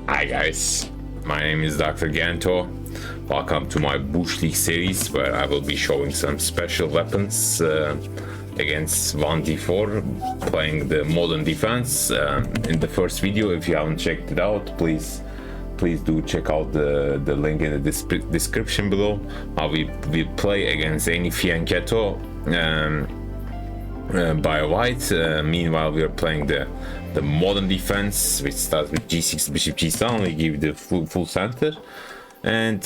Hi guys, my name is Dr. Ganto. Welcome to my Bush League series where I will be showing some special weapons against 1d4 playing the modern defense. In the first video, if you haven't checked it out, please do check out the link in the description below. We play against any fianchetto by white. Meanwhile, we are playing the modern defense, which starts with g6 bishop g7. We give the full center, and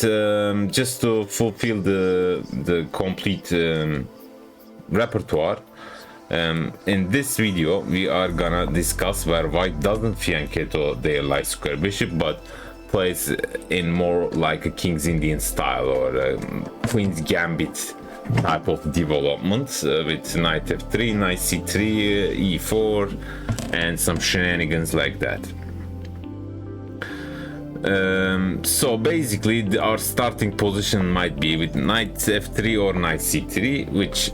just to fulfill the complete repertoire, in this video we are gonna discuss where white doesn't fianchetto their light square bishop but plays in more like a King's Indian style or a Queen's Gambit type of development, with knight f3, knight c3, e4, and some shenanigans like that. So basically our starting position might be with knight f3 or knight c3, which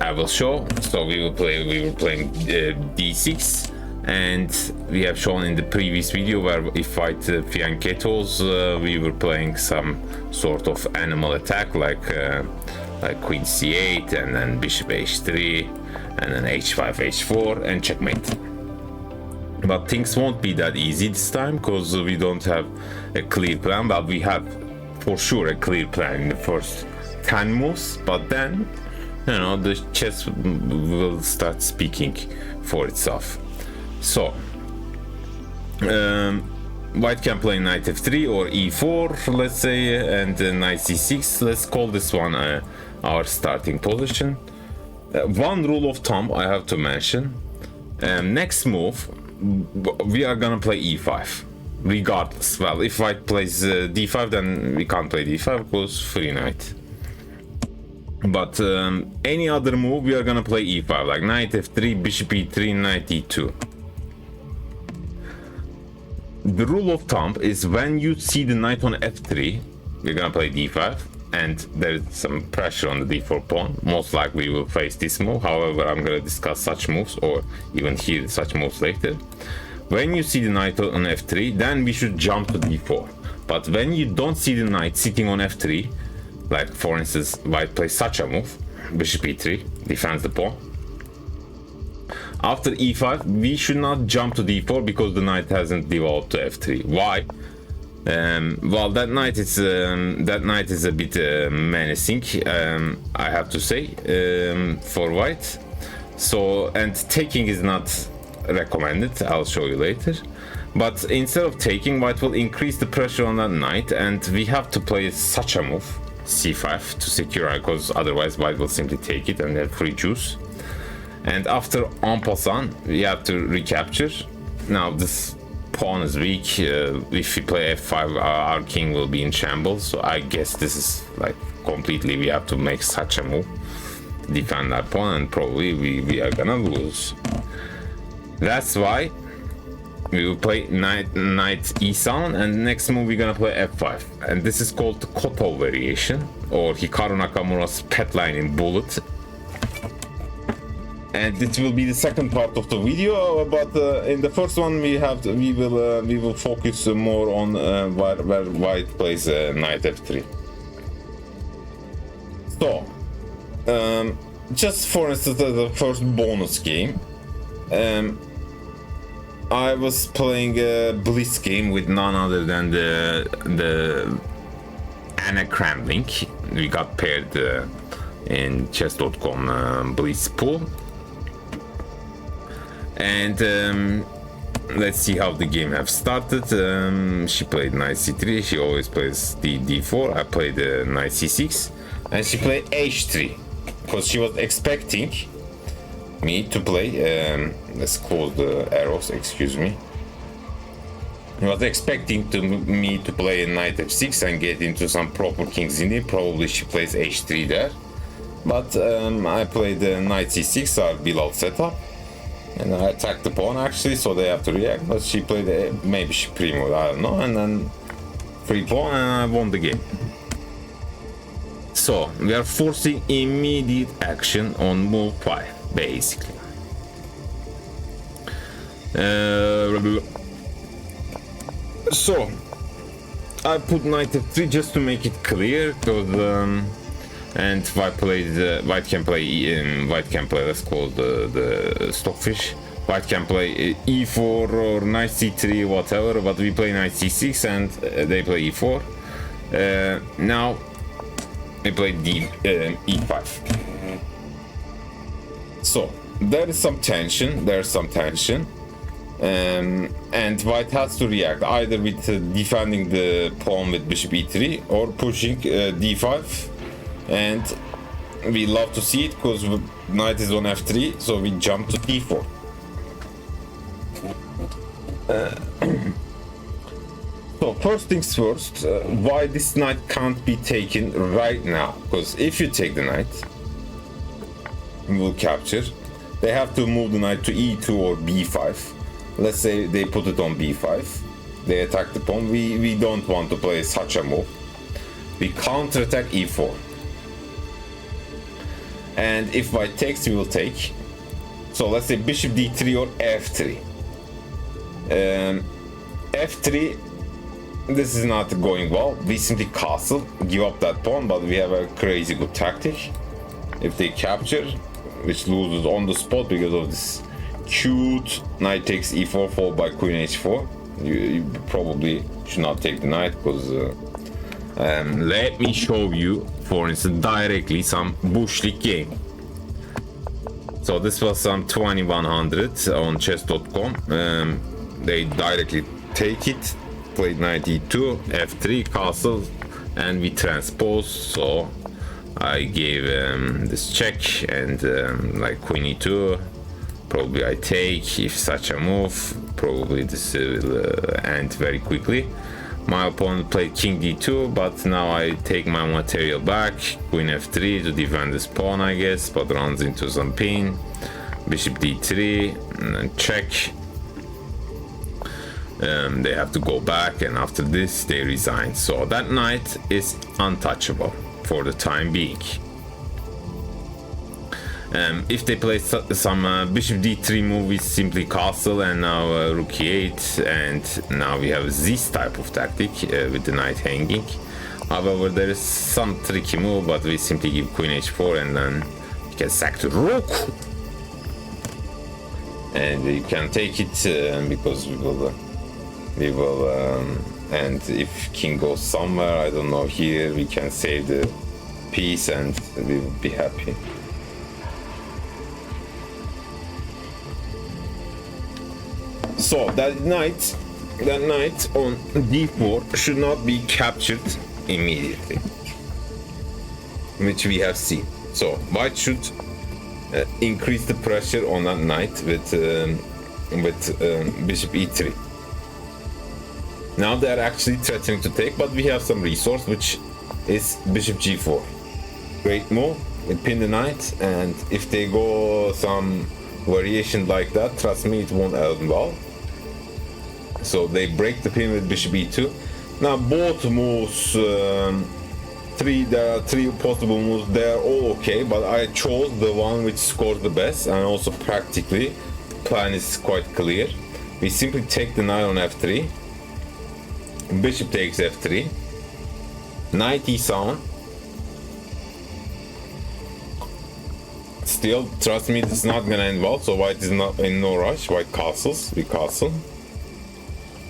I will show. So we were playing d6, and we have shown in the previous video where if white fianchettos, we were playing some sort of animal attack like queen c8 and then bishop h3 and then h5 h4 and checkmate. But things won't be that easy this time because we don't have a clear plan. But we have for sure a clear plan in the first 10 moves, but then the chess will start speaking for itself. So white can play knight f3 or e4, let's say, and knight c6. Let's call this one our starting position. One rule of thumb I have to mention: next move we are gonna play e5 regardless. Well, if white plays d5, then we can't play d5 because free knight. But any other move we are gonna play e5, like knight f3, bishop e3, knight e2. The rule of thumb is when you see the knight on f3, we're gonna play d5, and there's some pressure on the d4 pawn. Most likely we will face this move. However, I'm gonna discuss such moves or even hear such moves later. When you see the knight on f3, then we should jump to d4. But when you don't see the knight sitting on f3, like for instance white plays such a move, bishop e3, defends the pawn. After e5, we should not jump to d4 because the knight hasn't developed to f3. Why? Well, that knight is a bit menacing, I have to say, for white. So, and taking is not recommended. I'll show you later. But instead of taking, white will increase the pressure on that knight, and we have to play such a move, c5, to secure, because otherwise white will simply take it and have free juice. And after en passant, we have to recapture. Now this pawn is weak. If we play f5, our king will be in shambles. So I guess this is like completely, we have to make such a move, defend that pawn, and probably we are gonna lose. That's why we will play knight e7, and next move we're gonna play f5. And this is called the Kotov variation, or Hikaru Nakamura's pet line in Bullet. And it will be the second part of the video, but in the first one we will focus more on where white plays knight f3. So just for instance, the first bonus game, I was playing a Blitz game with none other than the Anna Kramling. We got paired in chess.com Blitz pool. And let's see how the game have started. She played knight c3. She always plays d4. I played knight c6, and she played h3 because she was expecting me to play. Let's close the arrows. Excuse me. She was expecting me to play a knight f6 and get into some proper King's Indian. Probably she plays h3 there, but I played knight c6, our beloved setup. And I attacked the pawn actually, so they have to react. But she played maybe she pre-moved, I don't know, and then free pawn, and I won the game. So we are forcing immediate action on move 5, basically. So I put knight f3 just to make it clear, because and white plays white can play let's call the stockfish. White can play e4 or knight c3, whatever, but we play knight c6 and they play e4. Now we play e5. So there is some tension. And white has to react either with defending the pawn with bishop e3 or pushing d5, and we love to see it because knight is on f3, so we jump to d4. So first things first, why this knight can't be taken right now? Because if you take the knight, we will capture. They have to move the knight to e2 or b5. Let's say they put it on b5. They attack the pawn. We don't want to play such a move. We counter-attack e4. And if white takes, we will take. So let's say bishop d3 or f3. F3, this is not going well. We simply castle, give up that pawn, but we have a crazy good tactic. If they capture, which loses on the spot because of this cute knight takes e4 followed by queen h4, you probably should not take the knight, because let me show you, for instance, directly some bush league game. So this was some 2100 on chess.com. They directly take it, played knight e2, f3, castle, and we transpose. So I gave this check, and like queen e2, probably I take. If such a move, probably this will end very quickly. My opponent played king d2, but now I take my material back, queen f3 to defend this pawn, I guess, but runs into some pin, bishop d3, and then check. They have to go back, and after this they resign. So that knight is untouchable for the time being. If they play some bishop d3 move, we simply castle, and now rook e8, and now we have this type of tactic with the knight hanging. However, there is some tricky move, but we simply give queen h4, and then you can sack the rook, and you can take it because we will and if king goes somewhere, I don't know, here we can save the piece and we will be happy. So that knight on d4 should not be captured immediately, which we have seen. So white should increase the pressure on that knight with bishop e3. Now they are actually threatening to take, but we have some resource, which is bishop g4. Great move, we pin the knight, and if they go some variation like that, trust me, it won't end well. So they break the pin with bishop e2. Now both moves, there are three possible moves, they are all okay, but I chose the one which scores the best, and also practically plan is quite clear. We simply take the knight on f3, bishop takes f3, knight e7. Still, trust me, this is not gonna end well, so white is not in no rush. White castles, we castle,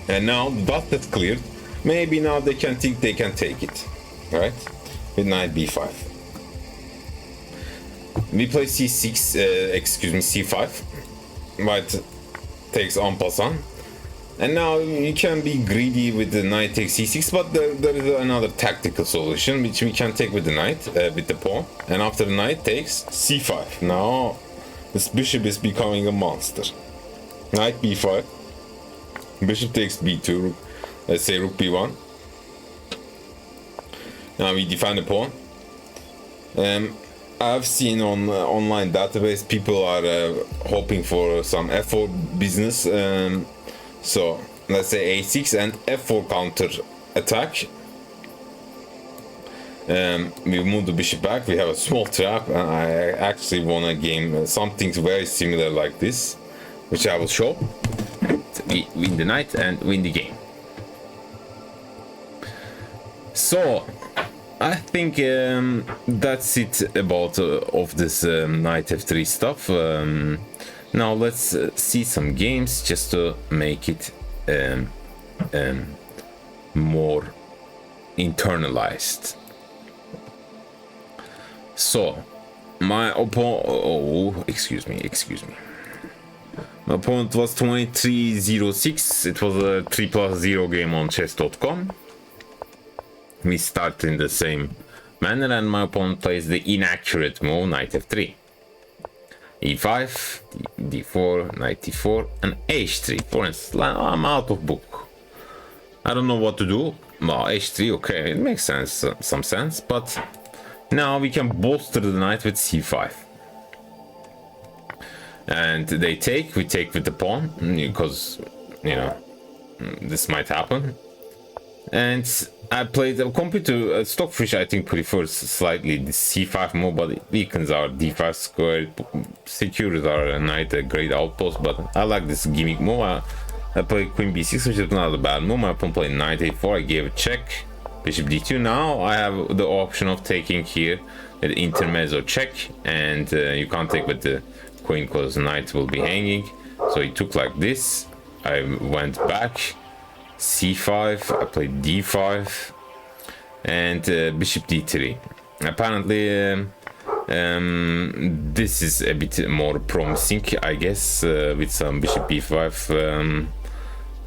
and now the dust is cleared. Maybe now they can think they can take it, right? With knight b5. We play c6, c5. White takes en passant. And now you can be greedy with the knight takes c6, but there is another tactical solution which we can take with the knight, with the pawn. And after the knight takes c5. Now this bishop is becoming a monster. Knight b5, bishop takes b2, let's say rook b1. Now we defend the pawn. I've seen on online database people are hoping for some f4 business. So let's say a6 and f4 counter attack. We move the bishop back. We have a small trap, and I actually won a game, something very similar like this, which I will show. We win the knight and win the game. So I think that's it about of this knight f3 stuff. Now let's see some games just to make it more internalized. So my opponent, excuse me. My opponent was 2306. It was a 3+0 game on chess.com. We start in the same manner, and my opponent plays the inaccurate move knight f3, e5, d4, knight d4, and h3. For instance, I'm out of book. I don't know what to do. Well, h3, okay, it makes sense, some sense, but now we can bolster the knight with c5. And they take, we take with the pawn, because, you know, this might happen. And I played a computer, Stockfish I think prefers slightly the c5 move, but it weakens our d5 square, it secures our knight a great outpost, but I like this gimmick move. I played queen b6, which is not a bad move. My opponent played knight a4, I gave a check, bishop d2. Now I have the option of taking here the intermezzo check, and you can't take with the queen because the knight will be hanging. So he took like this, I went back, c5, I played d5, and bishop d3. Apparently this is a bit more promising, I guess, with some bishop b5,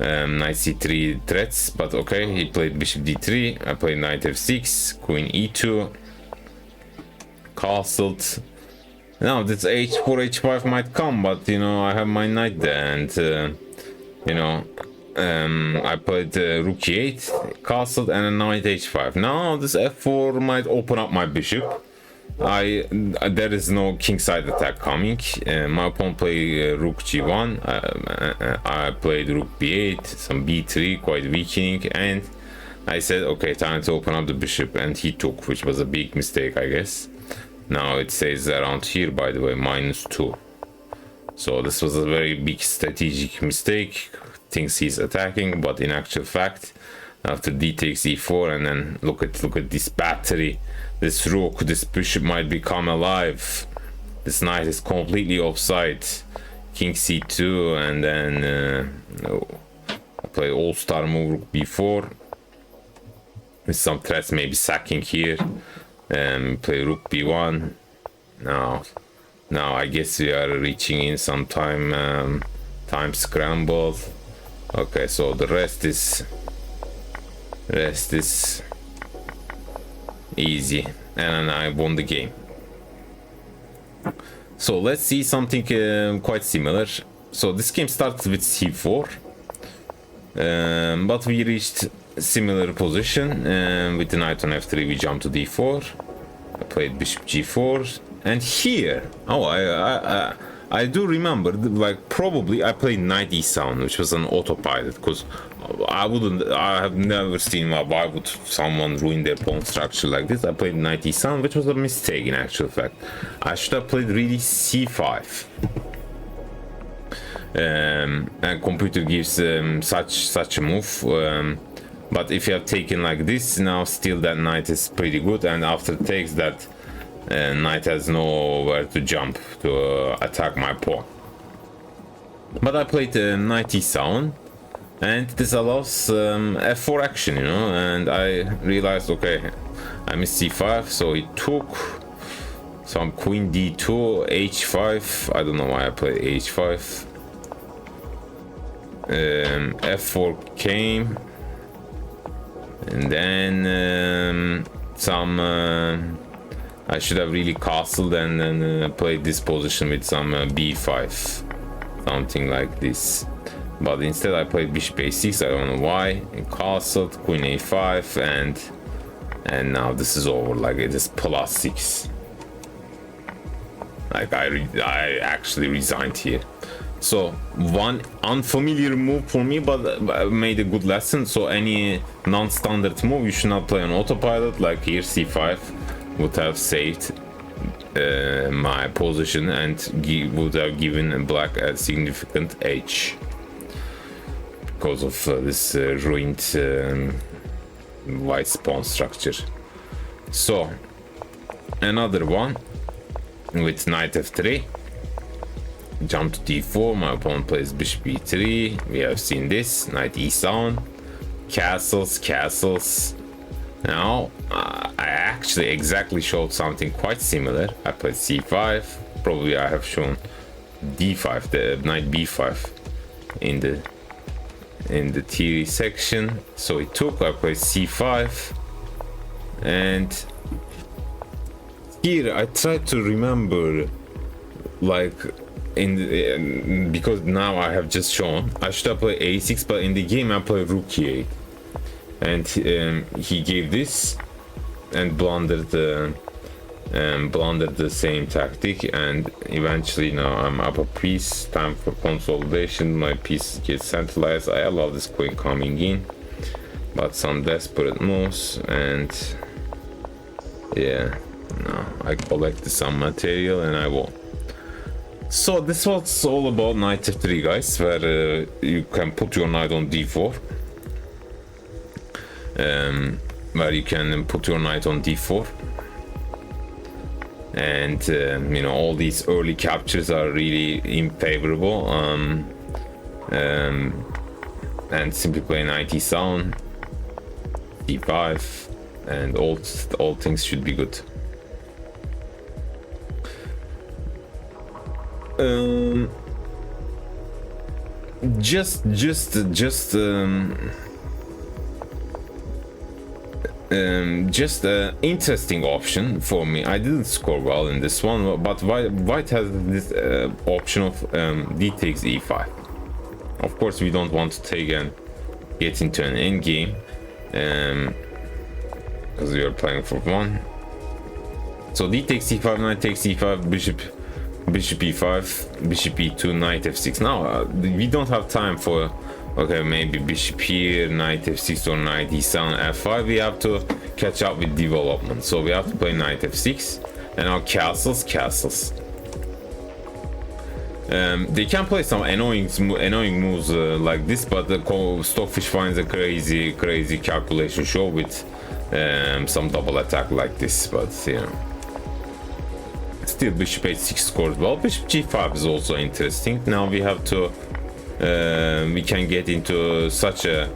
knight c3 threats, but okay. He played bishop d3, I played knight f6, queen e2, castled. Now this h4 h5 might come, but you know, I have my knight there, and you know, I played rook e8, castled, and a knight h5. Now this f4 might open up my bishop. There is no kingside attack coming. My opponent played rook g1. I played rook b8, some b3, quite weakening, and I said, okay, time to open up the bishop, and he took, which was a big mistake, I guess. Now it says around here, by the way, -2. So this was a very big strategic mistake. Thinks he's attacking, but in actual fact, after d takes e4, and then look at this battery, this rook, this bishop might become alive. This knight is completely offside. King c2, and then I play all-star move rook b4 with some threats, maybe sacking here. Play rook b1. Now I guess we are reaching in some time scrambled. Okay, so the rest is easy, and I won the game. So let's see something quite similar. So this game started with c4, but we reached similar position, with the knight on f3 we jumped to d4. I played bishop g4, and here, I do remember, like, probably I played knight e7, which was an autopilot, because I have never seen why would someone ruin their pawn structure like this. I played knight e7, which was a mistake in actual fact. I should have played really c5. And computer gives such a move. But if you have taken like this, now still that knight is pretty good, and after takes that, knight has nowhere to jump to attack my pawn. But I played knight e7, and this allows f4 action, you know, and I realized, okay, I missed c5, so he took some queen d2, h5. I don't know why I played h5. F4 came, and then I should have really castled and then played this position with some b5, something like this. But instead I played bishop a6, I don't know why, and castled, queen a5, and now this is over, like it is +6. Like I actually resigned here. So one unfamiliar move for me, but made a good lesson. So any non-standard move you should not play on autopilot, like here c5 would have saved my position and would have given black a significant edge because of this ruined white's pawn structure. So another one with knight f3, jump to d4, my opponent plays bishop e3, we have seen this, knight e7, castles. Now I actually exactly showed something quite similar. I played c5, probably I have shown d5, the knight b5 in the theory section. So it took, I played c5, and here I tried to remember, like because now I have just shown I should have played a6, but in the game I played rook e8, and he gave this and blundered the same tactic, and eventually now I'm up a piece. Time for consolidation. My piece gets centralized. I allow this queen coming in, but some desperate moves, and yeah, no, I collected some material and I won. So this was all about knight f3, guys, where you can put your knight on d4, where you can put your knight on d4, and you know, all these early captures are really unfavorable, and simply play knight e7, d5, and all things should be good. Just interesting option for me. I didn't score well in this one, but white has this option of d takes e5. Of course, we don't want to take and get into an end game, because we are playing for one. So d takes e5, knight takes e5, bishop e5, bishop e2, knight f6. Now we don't have time for, okay, maybe bishop here, knight f6, or knight e7, f5. We have to catch up with development, so we have to play knight f6, and now castles. They can play some annoying moves like this, but the Stockfish finds a crazy calculation show with some double attack like this. But you know, still bishop h6 scores well. Bishop g5 is also interesting. Now we have to we can get into such a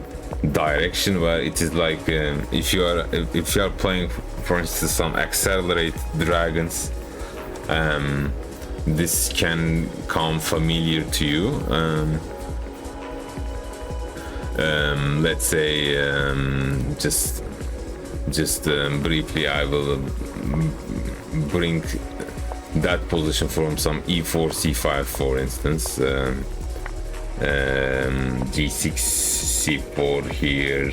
direction where it is like, if you are playing, for instance, some accelerate dragons, this can come familiar to you. Let's say, just briefly, I will bring that position from some e4, c5, for instance, g6, c4, here.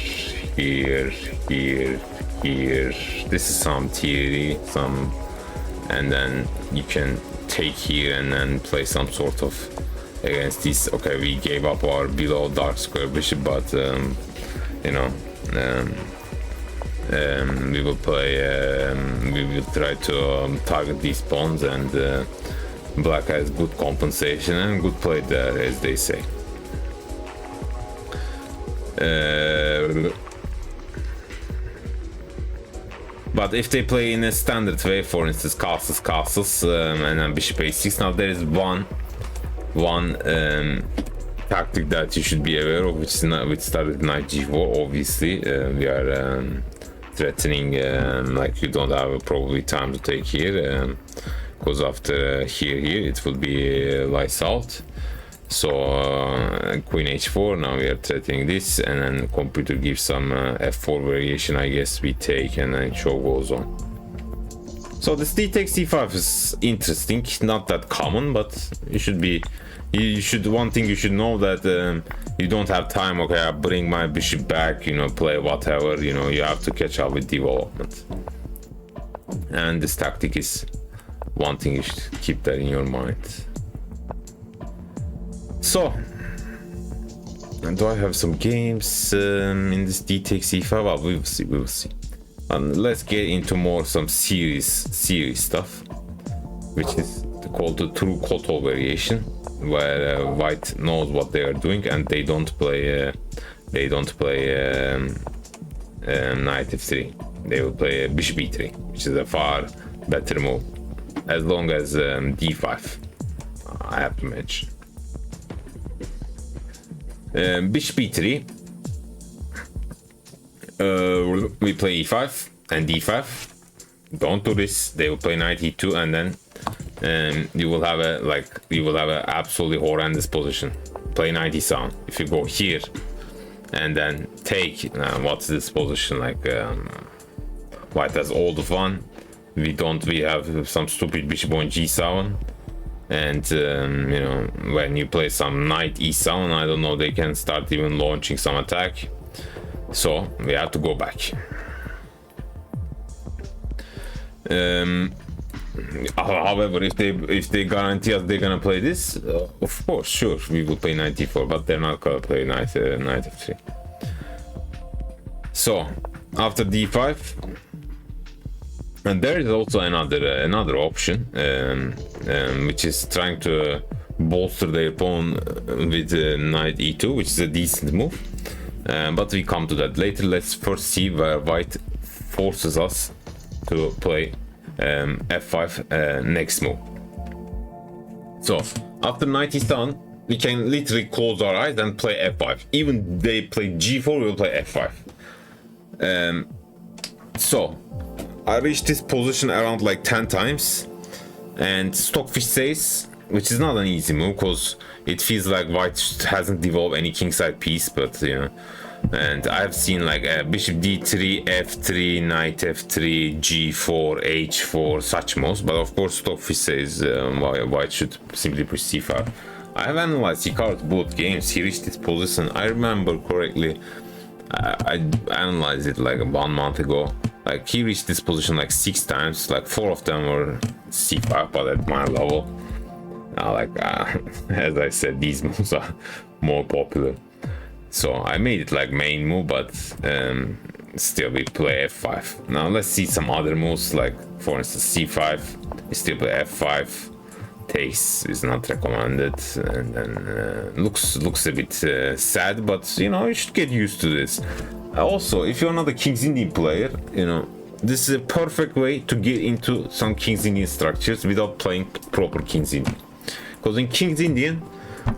This is some theory, and then you can take here and then play some sort of against this. Okay, we gave up our below dark square bishop, but you know, we will play, we will try to target these pawns, and black has good compensation and good play there, as they say. But if they play in a standard way, for instance, castles, and then bishop a6, now there is one tactic that you should be aware of, which started knight g4. Obviously, we are threatening, like you don't have probably time to take here, because after here it will be lights out. So queen h4, now we are threatening this, and then computer gives some f4 variation, I guess we take, and then show goes on. So this d takes c5 is interesting, not that common, but one thing you should know, that you don't have time. Okay, I bring my bishop back, you know, play whatever, you know, you have to catch up with development. And this tactic is one thing you should keep that in your mind. So, and do I have some games in this d takes c5? Well, we will see. And let's get into some series stuff, which is called the true Kotov variation, where white knows what they are doing, and they don't play knight f3. They will play bishop e3, which is a far better move, as long as d5. I have to mention. Bishop e3. We play e5 and d5. Don't do this. They will play knight e2, and then you will have a absolutely horrendous position. Play knight e7. If you go here and then take, what's this position like? White has all the fun. We have some stupid bishop on g7, and you know, when you play some knight e7, I don't know, they can start even launching some attack. So we have to go back. However, if they guarantee us they're gonna play this, of course, sure, we will play knight e4, but they're not gonna play knight f3. So after d5, and there is also another option, which is trying to bolster their pawn with knight e2, which is a decent move. But we come to that later. Let's first see where white forces us to play f5 next move. So after knight is done, we can literally close our eyes and play f5. Even they play g4, we'll play f5. So I reached this position around like 10 times, and Stockfish says, which is not an easy move because it feels like white hasn't developed any kingside piece, but you know, and I've seen like bishop d3, f3, knight f3, g4, h4, such moves, but of course Stockfish says white should simply push c5. I have analyzed Hikaru's both games. He reached this position, I remember correctly, I analyzed it like 1 month ago. Like he reached this position like 6 times, like 4 of them were c5, but at my level, as I said, these moves are more popular. So I made it like main move, but still we play f5. Now let's see some other moves, like for instance c5, we still play f5. Takes is not recommended, and then looks a bit sad, but you know, you should get used to this. Also, if you're not a King's Indian player, you know, this is a perfect way to get into some King's Indian structures without playing proper King's Indian. Because in King's Indian,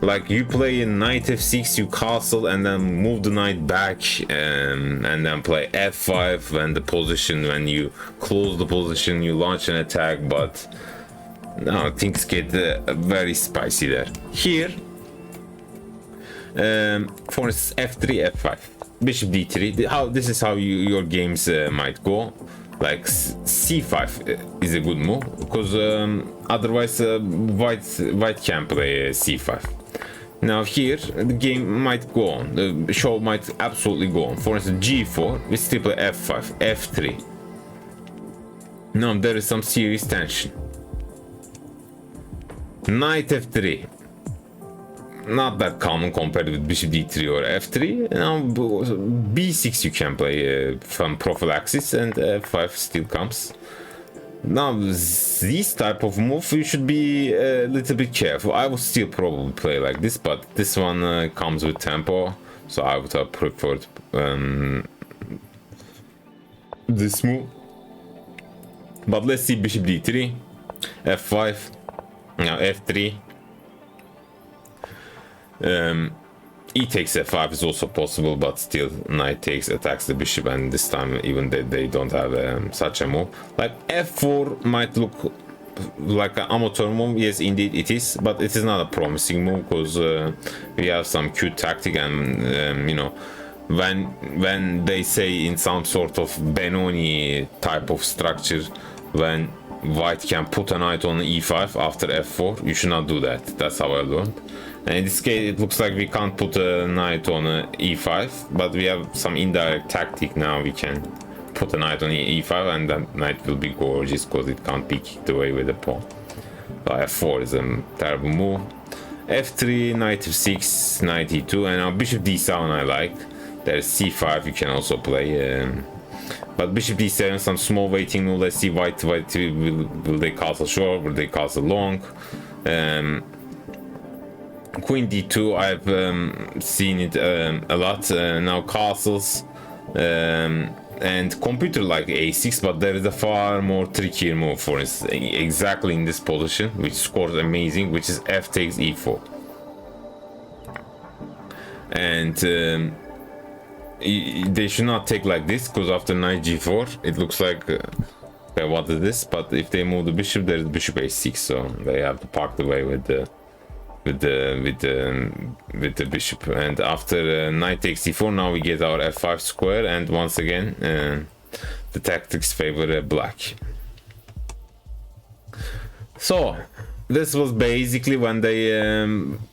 like you play in knight f6, you castle and then move the knight back, and then play f5 when you close the position, you launch an attack, but now things get very spicy there. Here, for instance, f3, f5, bishop d3. This is how your games might go. Like c5 is a good move, because otherwise white can play c5. Now here the game might go on, the show might absolutely go on. For instance, g4, we still play f5, f3. Now there is some serious tension. Knight f3, not that common compared with bishop d3 or f3. Now b6 you can play from prophylaxis, and f5 still comes. Now this type of move you should be a little bit careful. I would still probably play like this, but this one comes with tempo, so I would have preferred this move. But let's see bishop d3, f5, now f3. E takes f5 is also possible, but still knight takes attacks the bishop, and this time even they don't have such a move. Like f4 might look like an amateur move. Yes, indeed it is, but it is not a promising move, because we have some cute tactic, and you know, when they say in some sort of Benoni type of structure, when white can put a knight on e5 after f4, you should not do that. That's how I learned. And in this case, it looks like we can't put a knight on e5, but we have some indirect tactic now. We can put a knight on e5, and that knight will be gorgeous because it can't be kicked away with a pawn. So f4 is a terrible move. f3, knight f6, knight e2, and now bishop d7 I like. There's c5 you can also play. But bishop d7, some small waiting move. Let's see white will they castle short, will they castle long? Queen d2, I've seen it a lot. Now castles, and computer like a6, but there is a far more trickier move, for instance, exactly in this position, which scores amazing, which is f takes e4. And they should not take like this, because after knight g4 it looks like okay, what is this? But if they move the bishop, there's bishop a6, so they have to park the way with the bishop. And after knight takes c4, now we get our f5 square, and once again the tactics favor black. So this was basically when they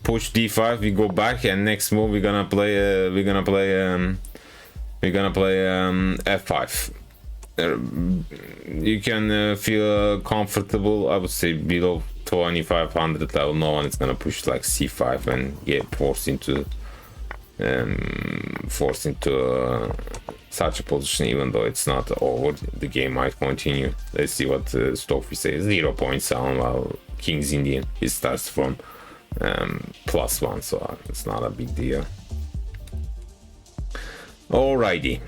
push d5, we go back, and next move we're gonna play f5. You can feel comfortable, I would say, below 2500 level. No one is gonna push like c5 and get forced into such a position, even though it's not over. The game might continue. Let's see what Stoffy says. 0 points down, while King's Indian, he starts from +1, so it's not a big deal. Alrighty.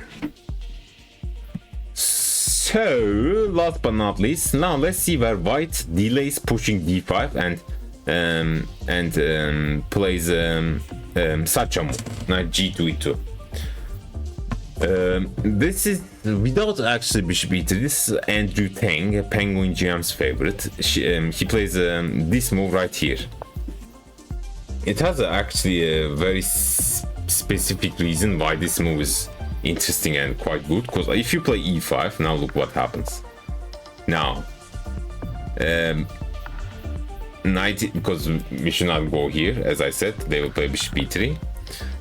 So last but not least, now let's see where white delays pushing d5 and plays such a move, knight g2 e2. This is without actually bishop e3. This is Andrew Tang, Penguin GM's favorite. He plays this move right here. It has actually a very specific reason why this move is interesting and quite good, because if you play e5, now look what happens. Now knight, because we should not go here, as I said, they will play bishop e3.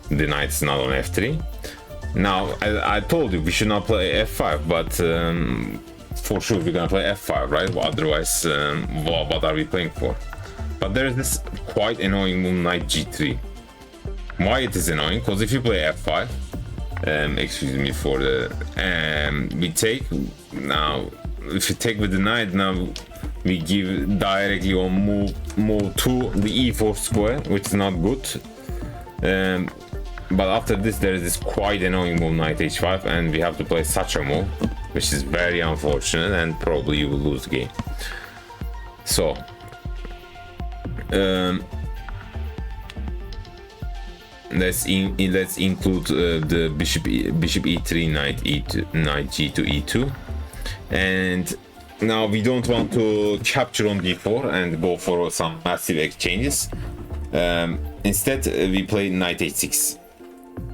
The knight is not on f3. Now I told you we should not play f5, but for sure we're gonna play f5, right? Well, otherwise what are we playing for? But there's this quite annoying move, knight g3. Why it is annoying? Because if you play f5, excuse me for the we take, now if you take with the knight, now we give directly on move to the e4 square, which is not good. But after this there is this quite annoying move, knight h5, and we have to play such a move, which is very unfortunate, and probably you will lose the game. So let's include the bishop e3, knight e2, knight g2 e2, and now we don't want to capture on d4 and go for some massive exchanges. Instead we play knight h6.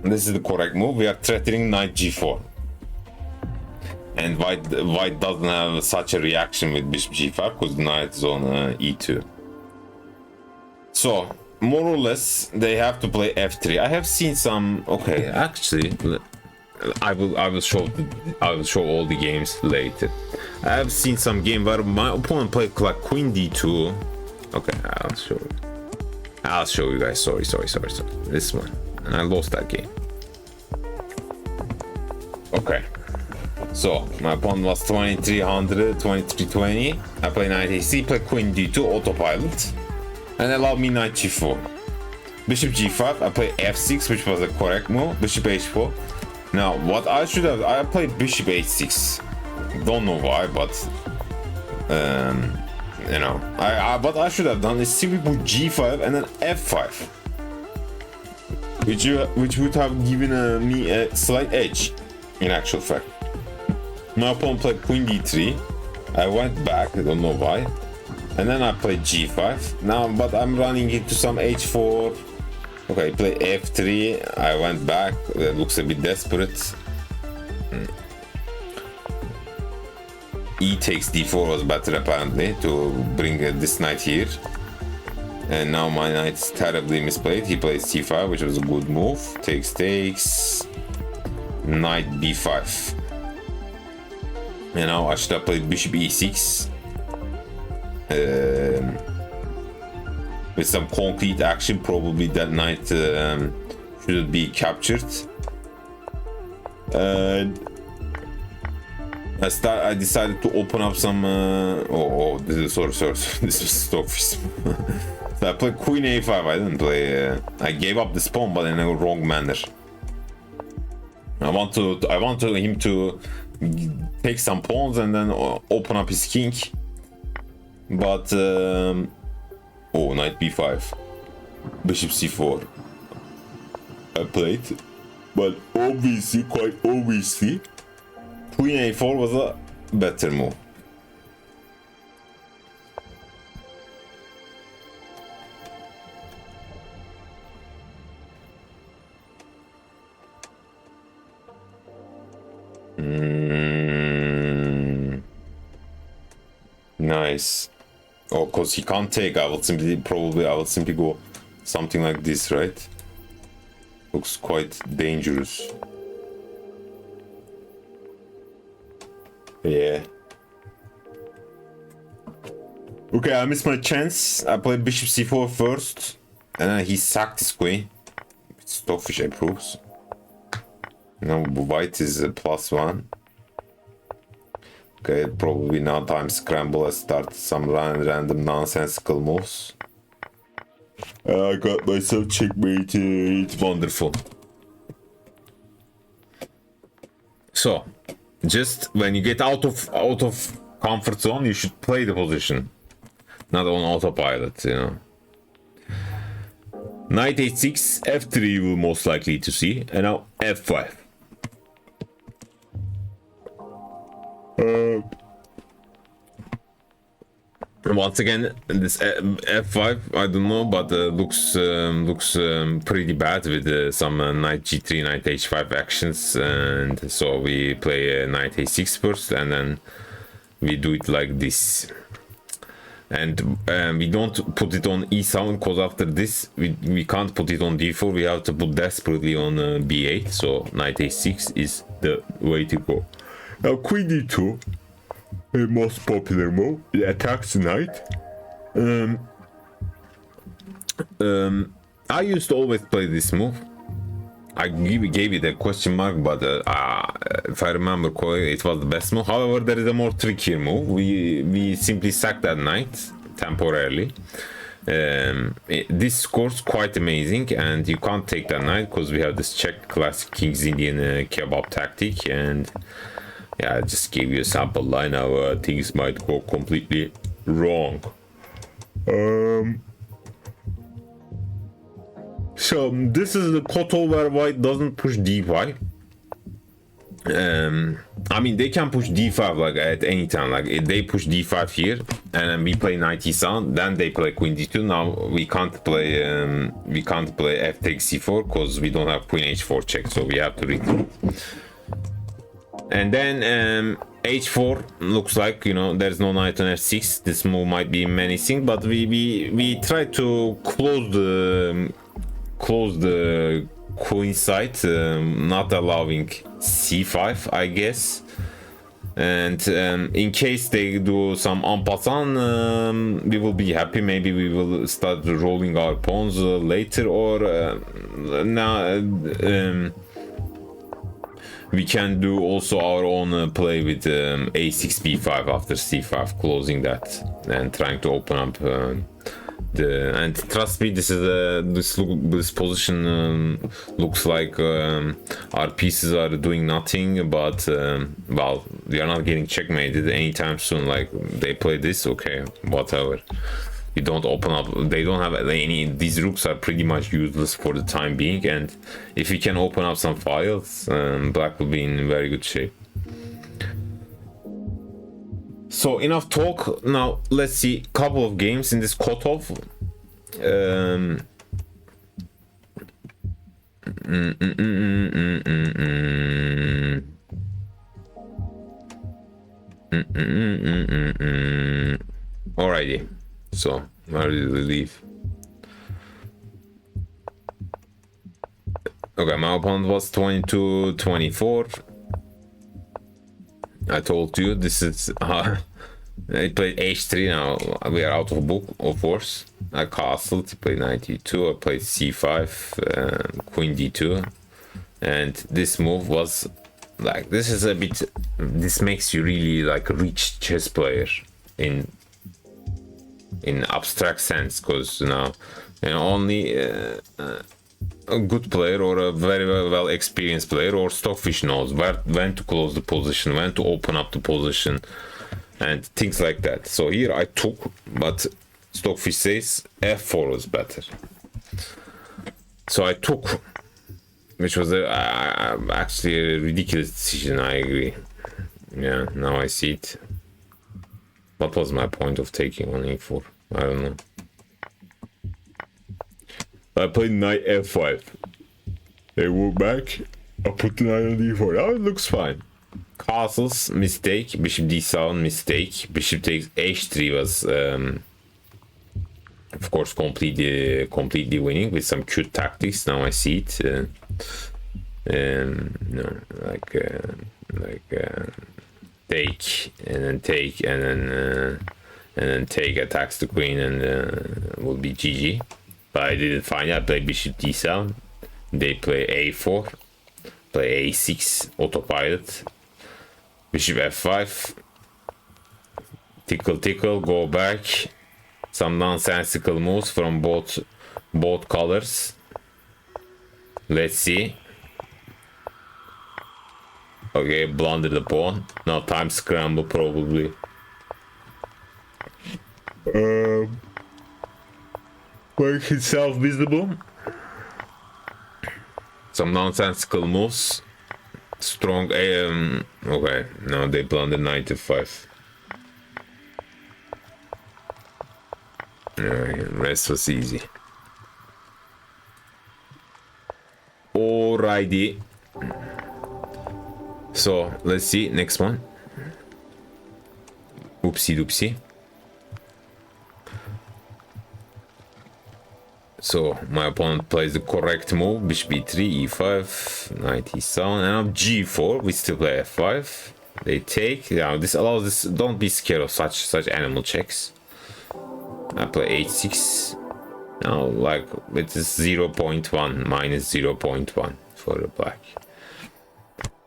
This is the correct move. We are threatening knight g4, and white doesn't have such a reaction with bishop g5 because the knight is on e2. So more or less they have to play f3. I have seen some, okay, actually I will show all the games later. I have seen some game where my opponent played like queen d2. Okay, I'll show you guys. Sorry. This one, I lost that game. Okay, so my opponent was 2300, 2320. I play knight a6, play queen d2 autopilot, and allow me knight g4. Bishop g5, I play f6, which was the correct move. Bishop h4. Now what I should have, I played bishop h6. Don't know why, but you know, what I should have done is simply put g5 and then f5, which would have given me a slight edge in actual fact. My opponent played queen d3. I went back, I don't know why, and then I played g5. Now, but I'm running into some h4. Okay, play f3. I went back. That looks a bit desperate. E takes d4 was better apparently to bring this knight here. And now my knight is terribly misplayed. He plays c5, which was a good move. Takes. Knight b5. And now I should have played bishop e6. With some concrete action, probably that knight should be captured. I decided to open up some. This is sorry. This was Stockfish. So I played queen a5. I didn't play. I gave up this pawn, but in a wrong manner. I want him to take some pawns and then open up his king. But oh, knight b5, bishop c4. I played, but obviously, quite obviously, queen a4 was a better move. Nice. Oh, cause he can't take. I will simply go something like this, right? Looks quite dangerous. Yeah. Okay, I missed my chance. I played bishop c4 first, and then he sacked his queen. Stockfish approves. Now white is a +1. Okay, probably now time scramble. Let's start some random nonsensical moves. I got myself checkmated. Wonderful. So, just when you get out of comfort zone, you should play the position, not on autopilot, you know. Knight h6, f3 you will most likely to see, and now f5. Once again, this f5, I don't know, but looks pretty bad with some knight g3, knight h5 actions, and so we play knight a6 first, and then we do it like this. And we don't put it on e7 because after this we can't put it on d4. We have to put desperately on b8. So knight a6 is the way to go. Now queen d2, the most popular move. It attacks the knight. I used to always play this move. I gave it a question mark, but if I remember correctly, it was the best move. However, there is a more trickier move. We simply sack that knight temporarily. This scores quite amazing, and you can't take that knight because we have this Czech classic King's Indian kebab tactic. And yeah, I just gave you a sample line how things might go completely wrong. So this is the Kotov where white doesn't push d5. I mean, they can push d5 like at any time. Like if they push d5 here, and then we play knight e7, then they play queen d2. Now we can't play f takes c4 because we don't have queen h4 check, so we have to retreat. And then h4 looks like, you know, there's no knight on f6. This move might be menacing, but we try to close the queen side, not allowing c5, I guess. And in case they do some en passant, we will be happy. Maybe we will start rolling our pawns later, or now we can do also our own play with a6 b5 after c5, closing that and trying to open up and trust me, this is this position looks like our pieces are doing nothing, but well, we are not getting checkmated anytime soon. Like they play this, okay, whatever. You don't open up, they don't have any, these rooks are pretty much useless for the time being, and if you can open up some files, black will be in very good shape. So enough talk, now let's see a couple of games in this Kotov. Alrighty, so where did we leave? Okay, my opponent was 22-24. I told you this is I played h3. Now we are out of book, of course. I castled, he played knight e2, I played c5, queen d2, and this move was like, this is a bit, this makes you really like a rich chess player in abstract sense, because you know only a good player or a very well experienced player, or Stockfish knows when to close the position, when to open up the position, and things like that. So here I took, but Stockfish says f4 was better. So I took, which was actually a ridiculous decision, I agree. Yeah, now I see it. What was my point of taking on e4? I don't know. I played knight f5. They move back. I put the knight on d4. Now it looks fine. Castles, mistake. Bishop d7, mistake. Bishop takes h3 was, of course, completely winning with some cute tactics. Now I see it. No, take and then take and then take attacks the queen and will be GG. But I didn't find out. I played bishop d7. They play a4, play a6, autopilot. Bishop f5. Tickle, go back. Some nonsensical moves from both colors. Let's see. Okay, blunder the pawn. Now time scramble probably. Make itself visible. Some nonsensical moves. Strong okay, now they blunder knight f5. Rest was easy. Alrighty. So let's see next one. Oopsie doopsie. So my opponent plays the correct move, bishop e3, e5, knight e7, and now g4. We still play f5. They take. Now this allows this. Don't be scared of such animal checks. I play h6. Now like it is 0.1 minus 0.1 for the black.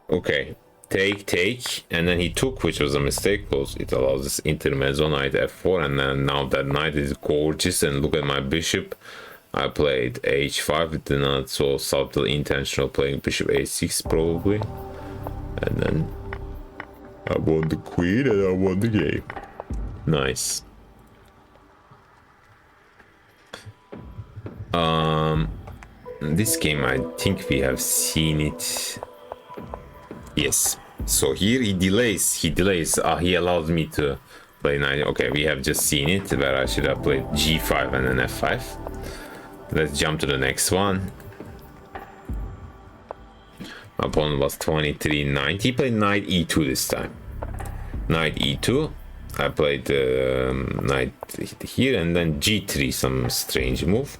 Okay, take, and then he took, which was a mistake because it allows this intermezzo knight f4, and then now that knight is gorgeous. And look at my bishop. I played h5 with the not so subtle intentional playing bishop a6 probably, and then I won the queen and I won the game. Nice. This game I think we have seen it. Yes. So here he delays. He allows me to play knight. Okay, we have just seen it where I should have played g5 and then f5. Let's jump to the next one. My opponent was 23-9. He played knight e2 this time. Knight e2. I played knight here and then g3, some strange move.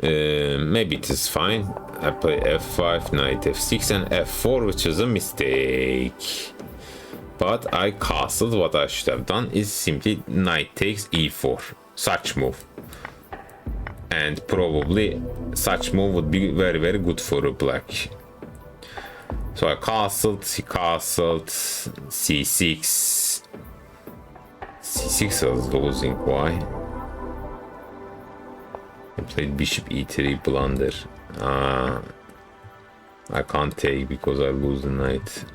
Maybe it is fine. I play f5, knight f6 and f4, which is a mistake. But I castled. What I should have done is simply knight takes e4. Such move. And probably such move would be very, very good for a black. So I castled, he castled, c6. c6 was losing, why? I played bishop e3 blunder. I can't take because I lose the knight.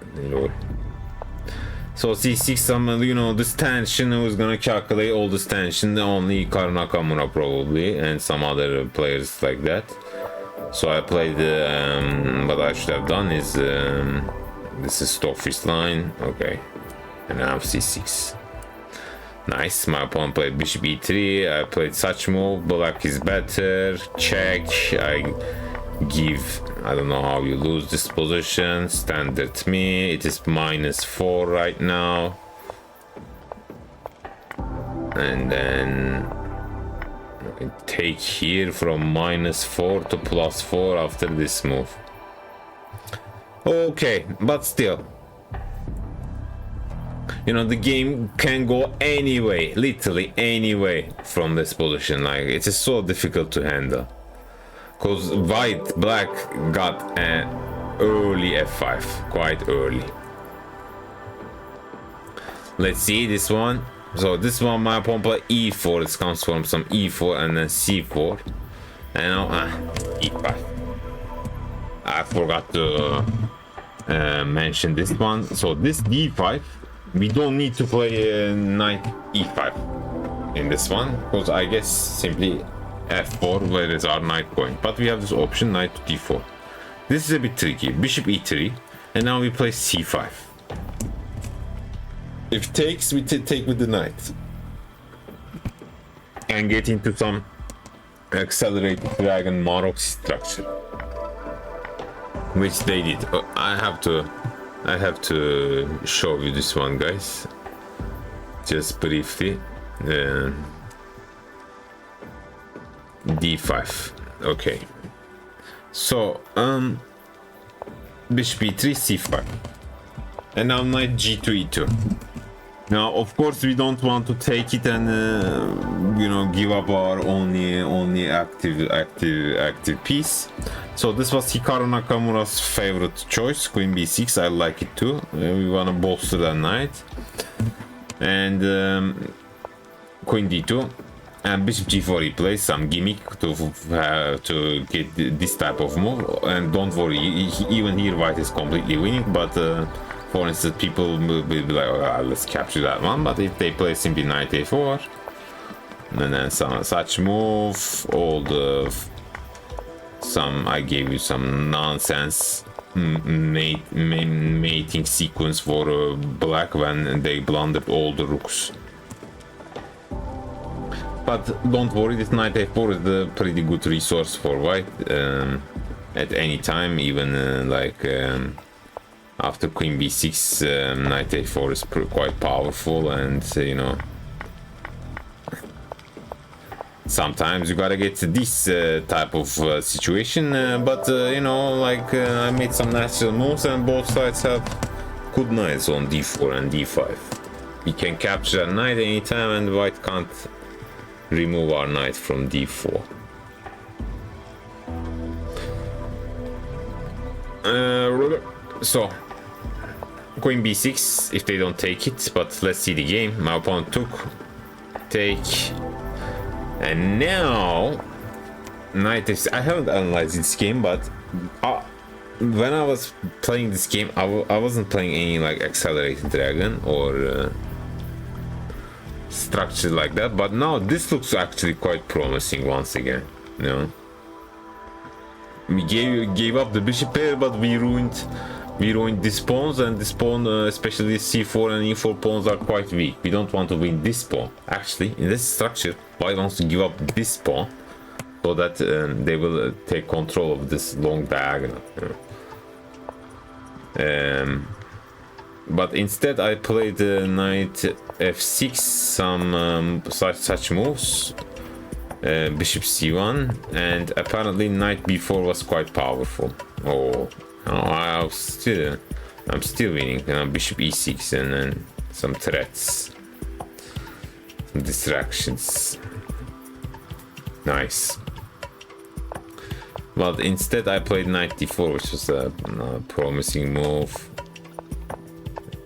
So c6, you know, this tension, who's gonna calculate all this tension? Only Hikaru Nakamura probably, and some other players like that. So I played, what I should have done is, this is Stockfish line, okay, and now c6. Nice, my opponent played bishop e3, I played such move, black is better, check, I give, I don't know how you lose this position, standard me, it is -4 right now. And then I take here from -4 to +4 after this move. Okay, but still, you know, the game can go any way, literally any way from this position. Like, it is so difficult to handle. Because black got an early f5, quite early. Let's see this one. So this one, my opponent played e4. It comes from some e4 and then c4. And now e5. I forgot to mention this one. So this d5, we don't need to play knight e5 in this one, because I guess simply f4 where is our knight going. But we have this option, knight to d4. This is a bit tricky. Bishop e3, and now we play c5. If takes, we take with the knight and get into some accelerated dragon Marok structure, which they did. I have to show you this one, guys, just briefly. d5. Okay, so bishop e3, c5, and now knight g2, e2. Now, of course, we don't want to take it and give up our only active piece. So this was Hikaru Nakamura's favorite choice, queen b6. I like it too. We want to bolster that knight, and queen d2, and bishop g4. He plays some gimmick to get this type of move. And don't worry, even here white is completely winning, but. For instance, people will be like, oh, let's capture that one. But if they play simply knight a4, and then such move, I gave you some nonsense mating sequence for black when they blundered all the rooks. But don't worry, this knight a4 is a pretty good resource for white at any time, even after queen b6, knight a4 is quite powerful, and sometimes you gotta get this type of situation, but I made some natural moves, and both sides have good knights on d4 and d5. We can capture a knight anytime, and white can't remove our knight from d4. So queen b6 if they don't take it, but let's see the game. My opponent took, take, and now knight f6. I haven't analyzed this game, but when I was playing this game, I wasn't playing any accelerated dragon or structure like that, but now this looks actually quite promising once again. We gave up the bishop pair, but we ruined these pawns, and this pawn, especially c4 and e4 pawns, are quite weak. We don't want to win this pawn. Actually, in this structure, white wants to give up this pawn so that they will take control of this long diagonal. But instead, I played knight f6, some such moves, bishop c1, and apparently knight b4 was quite powerful. I'm still winning. Bishop e6, and then some threats, some distractions. Nice. But instead I played knight d4, which was a promising move,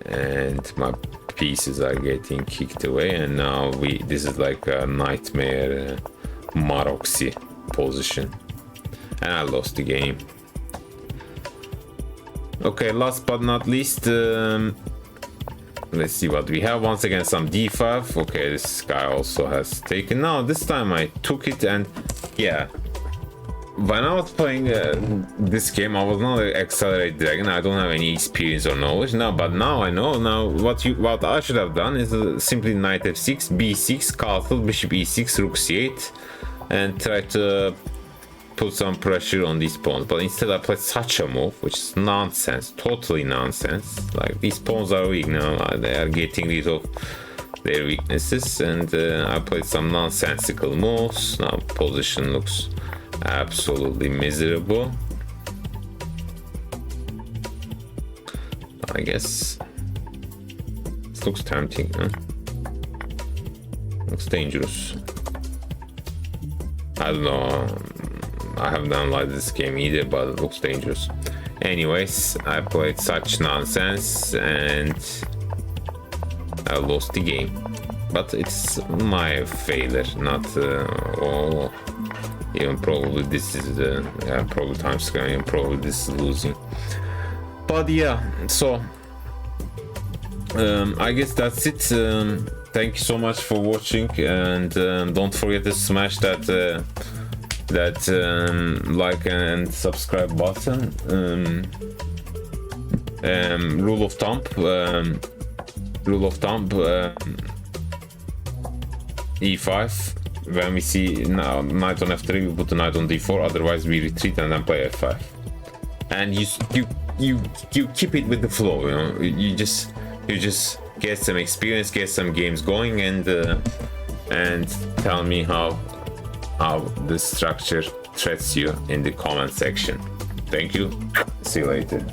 and my pieces are getting kicked away, and now this is like a nightmare Maroxy position, and I lost the game. Okay, last but not least, let's see what we have. Once again, some d5. Okay, this guy also has taken. Now this time I took it, and yeah, when I was playing this game, I was not an accelerated dragon. I don't have any experience or knowledge now, but now I know. Now what I should have done is simply knight f6, b6, castle, bishop e6, rook c8, and try to put some pressure on these pawns. But instead I played such a move, which is nonsense, totally nonsense. These pawns are weak now. They are getting rid of their weaknesses, and I played some nonsensical moves. Now position looks absolutely miserable. I guess this looks tempting, huh? Looks dangerous. I don't know. I haven't analyzed this game either, but it looks dangerous. Anyways, I played such nonsense and I lost the game. But it's my failure, not Even probably this is the probably time squaring, and probably this is losing. But yeah, so I guess that's it. Thank you so much for watching, and don't forget to smash that like and subscribe button. Rule of thumb, e5. When we see knight on f3, we put the knight on d4. Otherwise, we retreat and then play f5. And you keep it with the flow. You know, you just get some experience, get some games going, and tell me how the structure threats you in the comment section. Thank you. See you later.